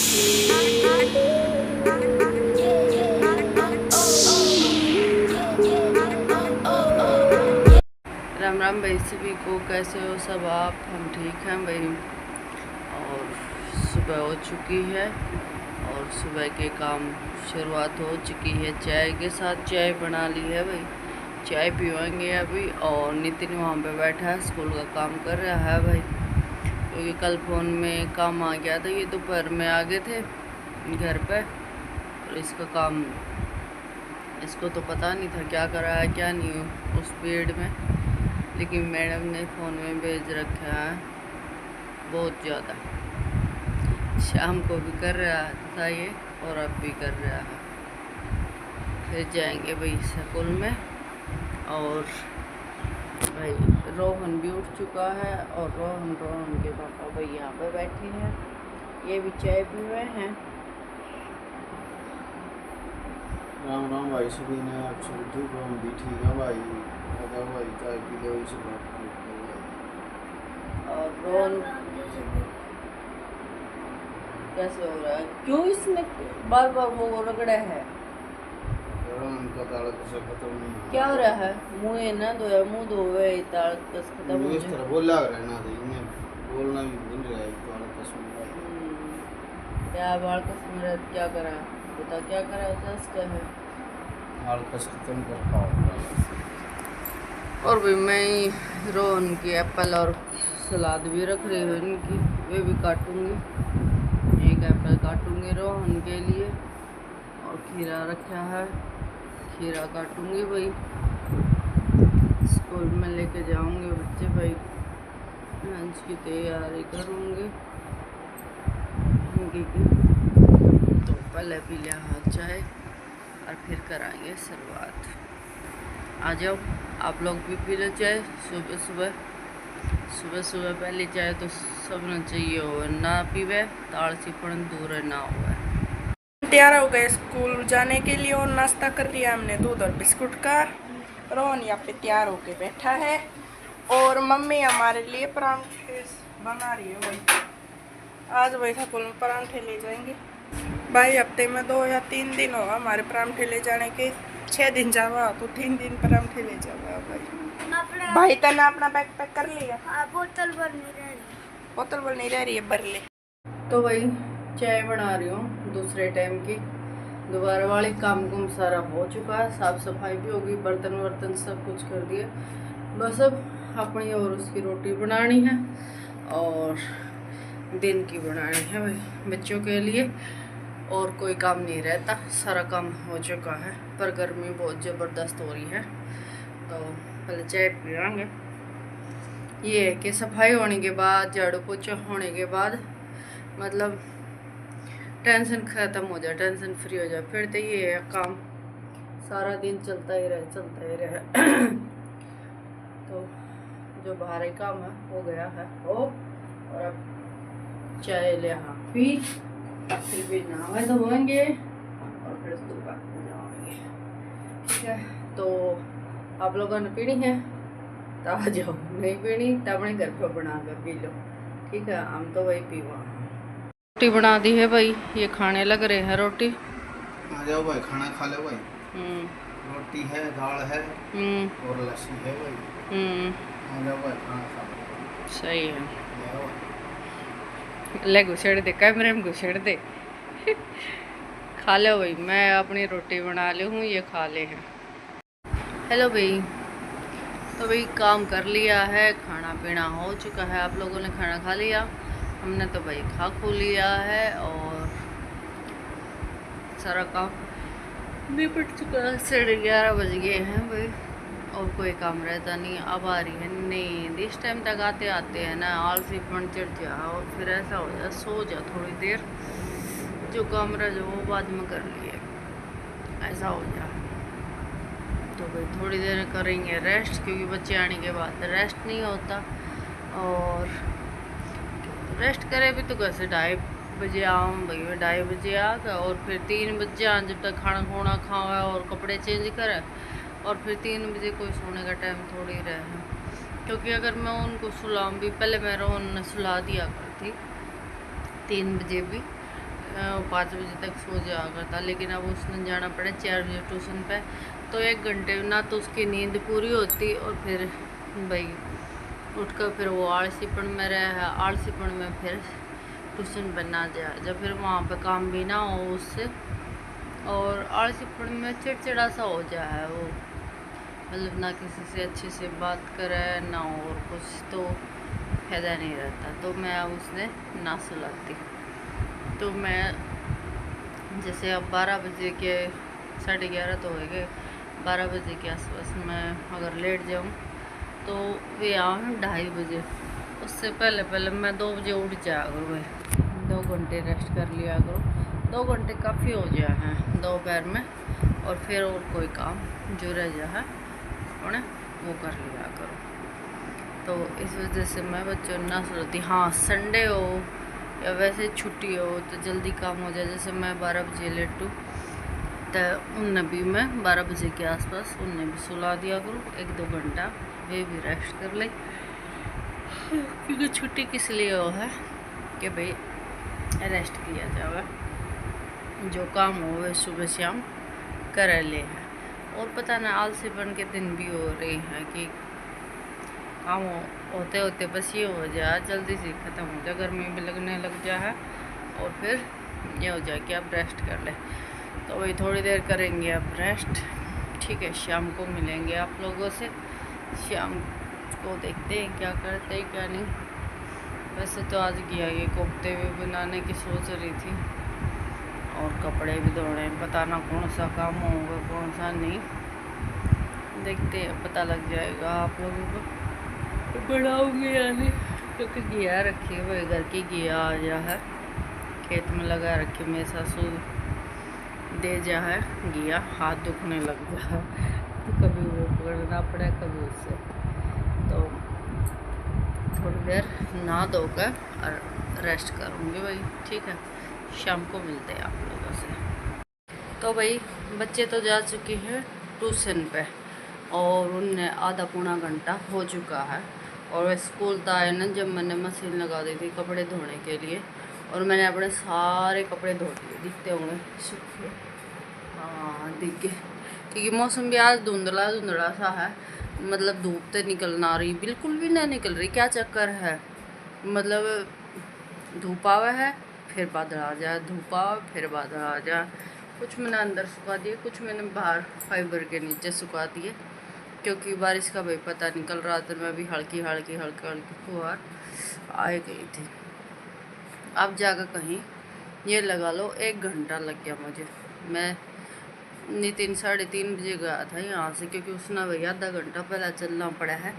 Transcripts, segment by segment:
राम राम भाई सभी को, कैसे हो सब आप? हम ठीक हैं भाई। और सुबह हो चुकी है और सुबह के काम शुरुआत हो चुकी है। चाय के साथ चाय बना ली है भाई, चाय पीवाएंगे अभी। और नितिन वहाँ पे बैठा है, स्कूल का काम कर रहा है भाई, क्योंकि कल फ़ोन में काम आ गया था। ये दोपहर में आ गए थे घर पे और इसका काम, इसको तो पता नहीं था क्या कर रहा है क्या नहीं उस पीरियड में, लेकिन मैडम ने फ़ोन में भेज रखा है बहुत ज़्यादा। शाम को भी कर रहा था ये और अब भी कर रहा है। फिर जाएंगे भाई स्कूल में। और भाई रोहन भी उठ चुका है और रोहन के पापा भाई यहाँ पे बैठे हैं, ये भी चाय पी रहे हैं। राम राम भाई सभी ने, आप सब ठीक हो? हम भी ठीक है भाई। अगर भाई चाय पी लो इस बात और रोहन कैसे हो रहा है? क्यों इसने बार बार वो रगड़ा है? उनका तालक से खत्म नहीं क्या हो रहा है? मुँह ना धोया, मुँह धोवे तालक कस खत्म हो इस तरह बोला रहना था, इन्हें बोलना भी भूल रहा है तालक कस क्या बाल कस मेरा क्या करा बता, क्या करा उसका है? तालक कस खत्म कर पाओ। और भी मैं रोहन की एप्पल और सलाद भी रख रही हूँ इनकी, वे भी काटूंगी। एक एप्पल काटूंगी रोहन के लिए और खीरा रखा है, खीरा काटूंगी भाई। स्कूल में लेके जाऊंगे बच्चे भाई, लंच की तैयारी करूंगी उनकी की। तो पहले पी लिया हाथ चाय और फिर कराएंगे शुरुआत। आ जाओ आप लोग भी पी लो चाय सुबह सुबह। सुबह सुबह पहली चाय तो सबने चाहिए हो, ना पीवे तो आलसीपन दूर ना हो। तैयार हो गए स्कूल जाने के लिए और नाश्ता कर लिया हमने दूध और बिस्कुट का। रोहन यहाँ पे तैयार होके बैठा है और मम्मी हमारे लिए परांठे बना रही है भाई। आज वही स्कूल में परांठे ले जाएंगे भाई। हफ्ते में 2 या 3 दिन होगा हमारे परांठे ले जाने के। 6 दिन जावा तो 3 दिन परांठे ले जावा भाई। भाई तना अपना बैग पैक कर लिया? बोतल भर नहीं रह रही है, भर ले। तो भाई चाय बना रही हूँ दूसरे टाइम की। दोबारा वाले काम कुम सारा हो चुका है, साफ सफाई भी होगी, बर्तन वर्तन सब कुछ कर दिए। बस अब अपनी और उसकी रोटी बनानी है और दिन की बनानी है भाई बच्चों के लिए। और कोई काम नहीं रहता, सारा काम हो चुका है। पर गर्मी बहुत ज़बरदस्त हो रही है तो पहले चाय पियेंगे। ये है कि सफाई होने के बाद, झाड़ू पोछा होने के बाद मतलब टेंशन ख़त्म हो जाए, टेंशन फ्री हो जाए। फिर तो ये है काम सारा दिन चलता ही रहे तो जो बाहर काम है हो गया है हो। और अब चाय ले हाँ पी, फिर भी नहाए धोएंगे और फिर दुकान पर जाएंगे। ठीक है, तो आप लोगों ने पीनी है तो आ जाओ, नहीं पीनी तो अपने घर पर बना कर पी लो। ठीक है, हम तो वही पीवा। रोटी बना दी है भाई, ये खाने लग रहे हैं रोटी। आ जाओ भाई, खाना खा लो भाई। रोटी है, दाल है और लस्सी है भाई। आ जाओ भाई, खाना खा लो। सही है, ले घुसेड़ दे कैमरे में, घुसेड़ दे खा लो भाई। मैं अपनी रोटी बना ली हूँ, ये खा ले हैं। हेलो भाई, तो भाई काम कर लिया है, खाना पीना हो चुका है। आप लोगों ने खाना खा लिया? हमने तो भाई खा खू लिया है और सारा काम निपट चुका है। 11:30 बज गए हैं भाई और कोई काम रहता नहीं। अब आ रही है नींद। इस टाइम तक आते आते है ना आलसीपन चढ़ जा और फिर ऐसा हो जा सो जा थोड़ी देर, जो काम रह जाए वो बाद में कर लिए, ऐसा हो जा। तो भाई थोड़ी देर करेंगे रेस्ट, क्योंकि बच्चे आने के बाद रेस्ट नहीं होता। और रेस्ट करे भी तो कैसे 2:30 बजे आऊँ भाई, 2:30 बजे आ गए और फिर 3 बजे आऊँ, जब तक खाना खोना खाओ और कपड़े चेंज करे और फिर 3 बजे कोई सोने का टाइम थोड़ी रहे। क्योंकि अगर मैं उनको सुलाऊँ भी, पहले मैं रोहन सुला दिया करती 3 बजे भी, 5 बजे तक सो जाया करता, लेकिन अब उसने जाना पड़ा 4 बजे ट्यूशन पे, तो 1 घंटे ना तो उसकी नींद पूरी होती और फिर भाई उठकर फिर वो आलसीपन में रहा, आलसीपन में फिर ट्यूशन पर ना जाए, जब फिर वहाँ पे काम भी ना हो उससे, और आलसीपन में चिड़चिड़ा सा हो जाए वो, मतलब ना किसी से अच्छे से बात करे ना और कुछ, तो फ़ायदा नहीं रहता। तो मैं अब उसने ना सुलाती, तो मैं जैसे अब 12 बजे के 11:30 तो हो गए, 12 बजे के आसपास मैं अगर लेट जाऊँ तो वे आऊँ 2:30 बजे, उससे पहले पहले मैं 2 बजे उठ जाया करूँ भाई, 2 घंटे रेस्ट कर लिया करो, 2 घंटे काफ़ी हो जाए हैं दोपहर में, और फिर और कोई काम जो रह जाए उन्हें वो कर लिया करो। तो इस वजह से मैं बच्चों ना सोती। हाँ, संडे हो या वैसे छुट्टी हो तो जल्दी काम हो जाए, जैसे मैं 12 बजे लेटूँ तो उन्हें भी मैं 12 बजे के आसपास उन्हें भी सुला दिया करूँ, 1-2 घंटा वे भी रेस्ट कर ले, क्योंकि छुट्टी किस लिए हो है कि भाई रेस्ट किया जाए, जो काम हो वह सुबह शाम कर ले है। और पता ना आलसीपन के दिन भी हो रही हैं कि काम होते होते बस ये हो जाए जल्दी से ख़त्म हो जाए, गर्मी भी लगने लग जाए और फिर ये हो जाए कि आप रेस्ट कर ले। तो वही थोड़ी देर करेंगे अब रेस्ट, ठीक है, शाम को मिलेंगे आप लोगों से, शाम को देखते हैं क्या करते हैं क्या नहीं। वैसे तो आज गया ये कोफ्ते भी बनाने की सोच रही थी, और कपड़े भी धोने, पता ना कौन सा काम होगा कौन सा नहीं, देखते हैं, पता लग जाएगा आप लोगों को। बनाऊंगी या नहीं, क्योंकि घिया रखी है वही घर की घिया आ जा है, खेत में लगा रखी, मेरे सासू दे जा है घिया, हाथ दुखने लग जा है तो कभी वो पकड़ना पड़े कभी उससे। तो थोड़ी देर नहा धोकर और रेस्ट करूँगी भाई, ठीक है, शाम को मिलते हैं आप लोगों से। तो भाई बच्चे तो जा चुके हैं ट्यूशन पे, और उनने आधा पौना घंटा हो चुका है, और वह स्कूल तो आए ना जब मैंने मशीन लगा दी थी कपड़े धोने के लिए, और मैंने अपने सारे कपड़े धो दिए, दिखते होंगे सूखे, हाँ दिख गए, क्योंकि मौसम भी आज धुंधला धुंधला सा है, मतलब धूप तो निकल ना रही, बिल्कुल भी ना निकल रही, क्या चक्कर है, मतलब धूप आवा है फिर बादल आ जाए, धूप आवा फिर बादल आ जाए। कुछ मैंने अंदर सुखा दिए, कुछ मैंने बाहर फाइबर के नीचे सुखा दिए, क्योंकि बारिश का भाई पता निकल रहा था, मैं भी हल्की हल्की हल्की हल्की फुहार आए गई थी। अब जाकर कहीं ये लगा लो 1 घंटा लग गया मुझे, मैं नितिन 3:30 बजे गया था यहाँ से, क्योंकि उसने भैया आधा घंटा पहले चलना पड़ा है,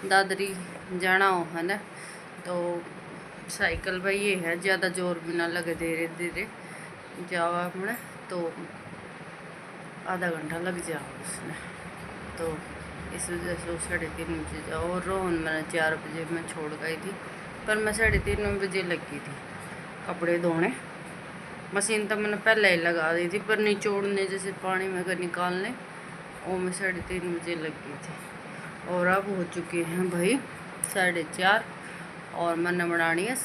दादरी जाना हो है ना, तो साइकिल भाई ये है, ज़्यादा जोर भी ना लगे, धीरे धीरे जावा हमने, तो आधा घंटा लग जाओ उसमें, तो इस वजह से वो 3:30 बजे जाओ। और रोहन मैंने 4 बजे मैं छोड़ गई थी, पर मैं 3:30 बजे लगी थी कपड़े धोने, मशीन तो मैंने पहले ही लगा दी थी, पर निचोड़ने जैसे पानी में अगर निकालने वो मैं 3:30 बजे लगी थी। और अब हो चुके हैं भाई 4:30, और मैंने बनानी है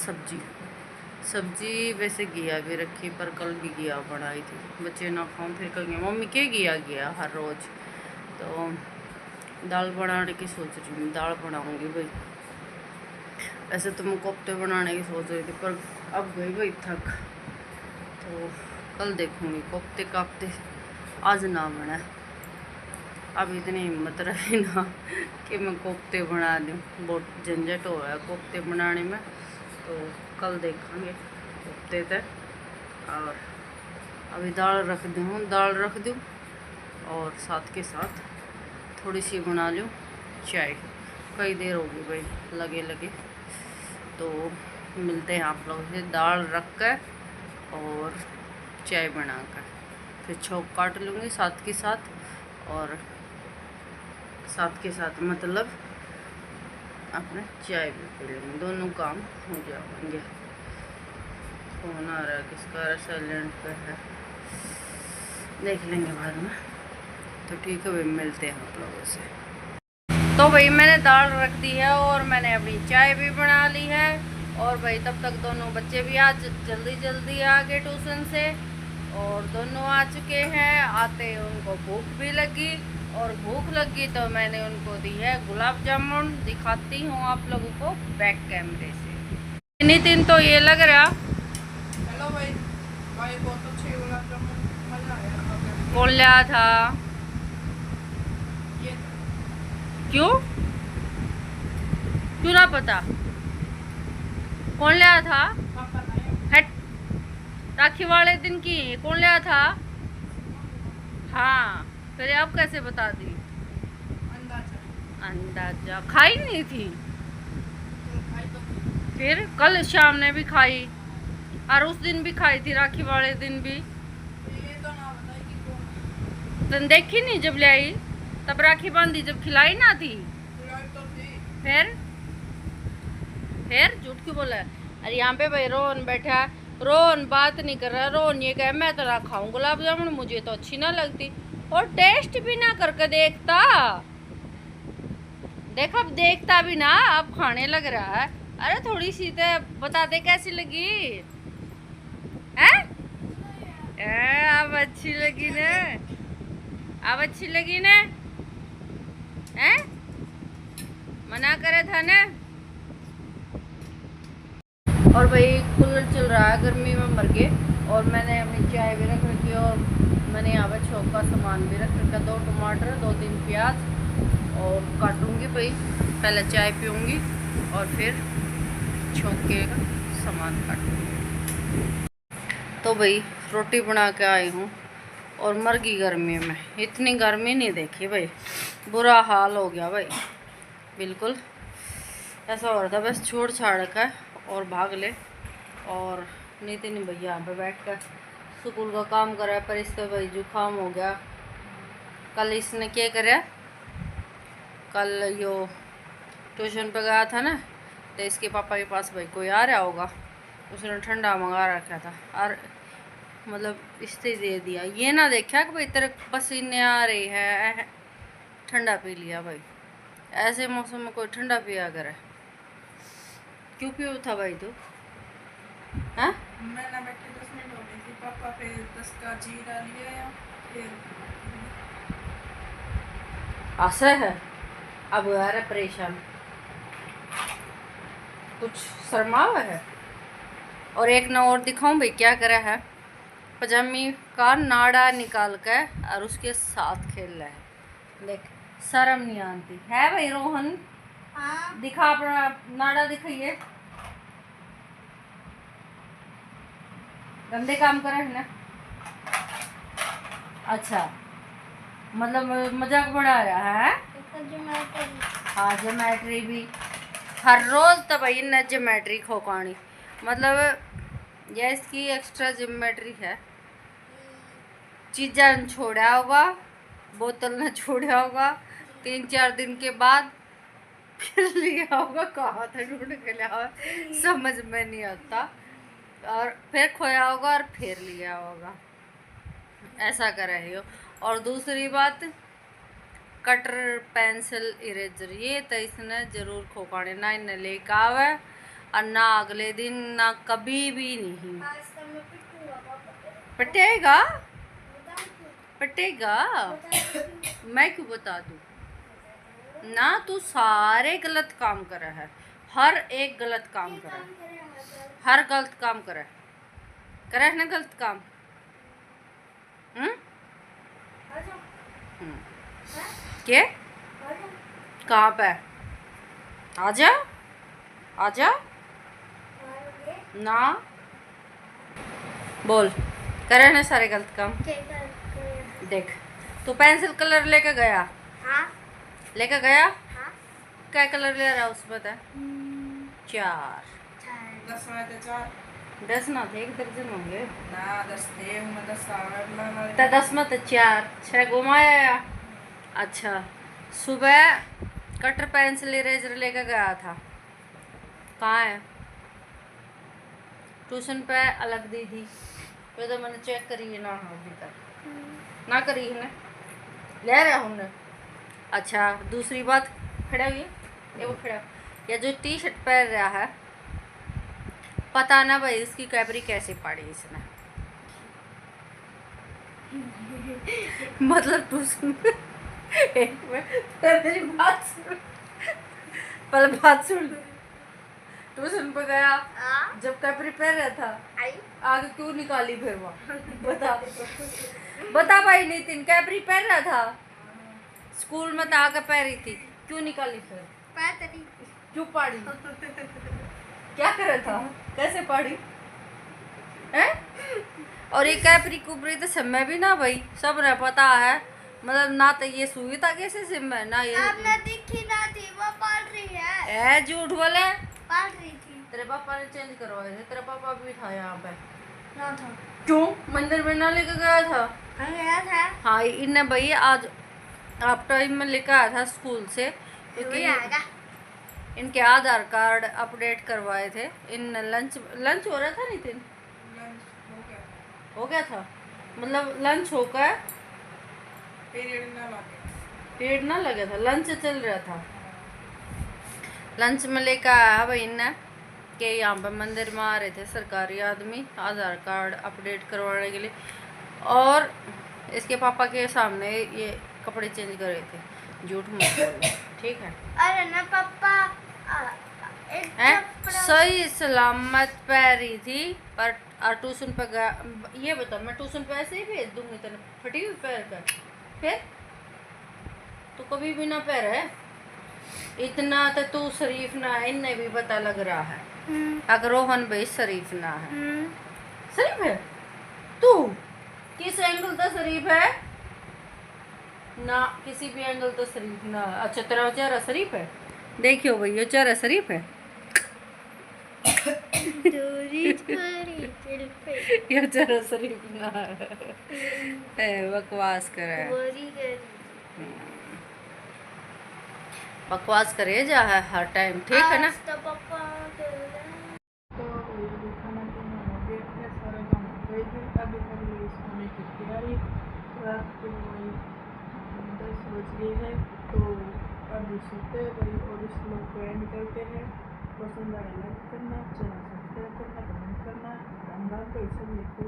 सब्जी वैसे घिया भी रखी, पर कल भी घिया बनाई थी, बच्चे ना खाऊं फिर कहेंगे मम्मी के घिया हर रोज़, तो दाल बनाने की सोच रही हूँ, दाल बनाऊंगी भाई। वैसे तो मैं कोफ्ते बनाने की सोच रही थी, पर अब गई भाई थक, तो कल देखूँगी कोफ्ते काफ्ते, आज ना बना, अब इतनी हिम्मत रही ना कि मैं कोफ्ते बना दूँ, बहुत झंझट हो रहा है कोफ्ते बनाने में, तो कल देखेंगे कोफ्ते तक। और अभी दाल रख दूँ और साथ के साथ थोड़ी सी बना लूँ चाय, कई देर होगी भाई लगे, तो मिलते हैं आप लोगों से, दाल रख कर और चाय बनाकर, फिर छोंक काट लूँगी साथ के साथ, और साथ के साथ मतलब अपने चाय भी पी लेंगे, दोनों काम हो जाएंगे। फोन आ रहा है किसका, साइलेंट पे है, देख लेंगे बाद में, तो ठीक है भाई, मिलते हैं आप लोगों से। तो भाई मैंने दाल रख दी है और मैंने अपनी चाय भी बना ली है, और भाई तब तक दोनों बच्चे भी आज जल्दी जल्दी आ गए ट्यूशन से और दोनों आ चुके हैं। आते उनको भूख भी लगी और भूख लगी तो मैंने उनको दी है गुलाब जामुन। दिखाती हूँ आप लोगों को बैक कैमरे से। नितिन तो ये लग रहा हेलो भाई, भाई बहुत अच्छे गुलाब जामुन, मजा आया। कौन लिया था? ये क्यों क्यों ना पता कौन लिया था? पापा लाए। हट, राखी वाले दिन की कौन लिया था? हाँ, फिर आप कैसे बता दी? अंदाजा अंदाजा खाई नहीं थी? खाई तो फिर कल शाम ने भी खाई और उस दिन भी खाई थी, राखी वाले दिन भी। ये तो ना बताई कि कौन तुम देखी नहीं जब ले आई तब राखी बांधी, जब खिलाई ना थी। खिलाई तो थी। फिर झूठ क्यों बोला है? अरे यहाँ पे भाई रोहन बैठा है, रोहन बात नहीं कर रहा। रोहन ये कहे मैं तो ना खाऊं गुलाब जामुन, मुझे तो अच्छी ना लगती। और टेस्ट भी ना करके देखता, देख अब देखता भी ना, अब खाने लग रहा है। अरे थोड़ी सी तो बता दे कैसी लगी है? अब अच्छी लगी ने, अब अच्छी लगी ने, हैं? मना करे था ने। और भाई कूलर चल रहा है, गर्मी में मर गए। और मैंने अपनी चाय भी रख रखी और मैंने यहाँ पे छोंक का सामान भी रख रखा, 2 टमाटर 2-3 प्याज। और काटूंगी भाई, पहले चाय पीऊँगी और फिर छोंक के सामान काटूंगी। तो भाई रोटी बना के आई हूँ और मर गई गर्मी में। इतनी गर्मी नहीं देखी भाई, बुरा हाल हो गया भाई। बिल्कुल ऐसा हो रहा था बस छोड़ छाड़ कर और भाग ले। और नितिन भैया यहाँ पे बैठ कर स्कूल का काम कर रहा है, पर इसका भाई जुकाम हो गया। कल इसने क्या करा, कल यो ट्यूशन पे गया था ना, तो इसके पापा के पास भाई कोई आ रहा होगा, उसने ठंडा मंगा रखा था और मतलब इससे दे दिया। ये ना देखा कि भाई तेरे पसीने आ रहे हैं, ठंडा पी लिया भाई। ऐसे मौसम में कोई ठंडा पिया करे? क्यों पियो था भाई तू? हाँ मैं ना बैठे 10 मिनट हो गई थी, पापा फिर 10 का जीरा लिया फिर ऐसा है। अब यार परेशान कुछ शर्मावा है। और एक ना और दिखाऊं भाई क्या करा है, पजामी का नाड़ा निकाल कर और उसके साथ खेल रहा है। देख शर्म नहीं आती है भाई। रोहन दिखा अपना नाड़ा, दिखाइए। गंदे काम करे है ना। अच्छा मतलब मजाक बढ़ा रहा है। हाँ ज्योमेट्री भी हर रोज तो भाई न ज्योमेट्री खोकानी, मतलब यह इसकी एक्स्ट्रा ज्योमेट्री है। चीज़ा न छोड़ा होगा, बोतल न छोड़ा होगा, 3-4 दिन के बाद फिर लिया होगा, कहाँ था ढूंढ के लिया होगा समझ में नहीं आता, और फिर खोया होगा और फिर लिया होगा, ऐसा कर रही हो। और दूसरी बात कटर पेंसिल इरेजर ये तो इसने जरूर खोकाने ना, इन्हें लेकर आवे और ना अगले दिन ना कभी भी नहीं पटेगा पटेगा। मैं क्यों बता दूँ ना, तू सारे गलत काम कर रहा है, हर एक गलत काम कर रहा है, हर गलत काम कर रहा है ना, गलत काम। क्या कहाँ पे? आजा आजा ना बोल, करे ना सारे गलत काम। देख तू पेंसिल कलर लेकर गया, हाँ लेकर गया, हाँ क्या कलर ले रहा उसमें बता? 4 10 में तो 4 10 ना थे, 1 दर्जन होंगे ना 10 थे मैं 10 तो 10 में तो 4 6 घुमाया। अच्छा सुबह कटर पेंसिल इरेजर लेकर गया था, कहाँ है? ट्यूशन पे अलग दी थी, फिर तो मैंने चेक करी है ना, अभी तक ना करी है ना, ले रहा हूँ। अच्छा दूसरी बात, खड़ा हुई ये वो खड़ा, या जो टी शर्ट पहन रहा है पता ना भाई इसकी कैबरी कैसे पाड़ी इसने। मतलब ट्यूशन एक मिनट मेरी बात सुन, पहले बात सुन। ट्यूशन पे गया जब कैबरी पहन रहा था आगे क्यों निकाली फिर वो बता बता भाई नितिन, कैबरी पहन रहा था स्कूल में तो आगे पहन रही थी, क्यों निकाली फिर? क्यों पाड़ी? क्या कर रहा था? कैसे पाड़ी है? और ये कैपरी कुपरी तो समय भी ना भाई सब ने पता है, मतलब ना तो ये सुई था कैसे सिम है ना ये आपने दिखी ना थी वो पढ़ रही है। झूठ बोले, पढ़ रही थी। तेरे पापा ने चेंज करवाए थे, तेरा पापा भी था यहाँ पे। ना था। क्यों मंदिर में ना लेकर गया था? गया था। हाँ इन्हें भाई आज आप टाइम में लेकर आया था स्कूल से, क्योंकि इनके आधार कार्ड अपडेट करवाए थे। इन लंच हो रहा था नितिन? हो गया था, मतलब लंच होकर पीरियड ना लगा था, लंच चल रहा था। लंच में लेकर आया भाई इन्हें कि यहाँ पे मंदिर में आ रहे थे सरकारी आदमी आधार कार्ड अपडेट करवाने के लिए, और इसके पापा के सामने ये कपड़े चेंज कर रहे थे। झूठ मत बोलो ठीक है? अरे ना पापा सही सलामत पैरी थी पर ट्यूशन पे गया। ये बता मैं ट्यूशन पे ऐसे ही भेज दूंगी तेने फटी हुई पैर कर, फिर तू कभी भी ना पैर है इतना तो तू शरीफ ना है, इन्हें भी पता लग रहा है। अगर रोहन भाई शरीफ ना है, शरीफ है तू किस एंगल तो शरीफ है ना, किसी भी एंगल तो शरीफ ना। अच्छा तेरा चेहरा शरीफ है, देखियो भाई ये चेहरा शरीफ है। ये चेहरा शरीफ ना है, बकवास करे बकवास करे जा है हर टाइम, ठीक है ना? तो पापा तो ये भी खाना पीना हो गया है, सारा काम हो गई है। अभी कर ली सोने की तैयारी। रात के 10 बज गए हैं तो अभी सोते भाई, और इस लोग को एंड करते हैं। पसंद आए लाइक करना, चैनल सब्सक्राइब करना, कमेंट करना, राम राम को सब लिखो।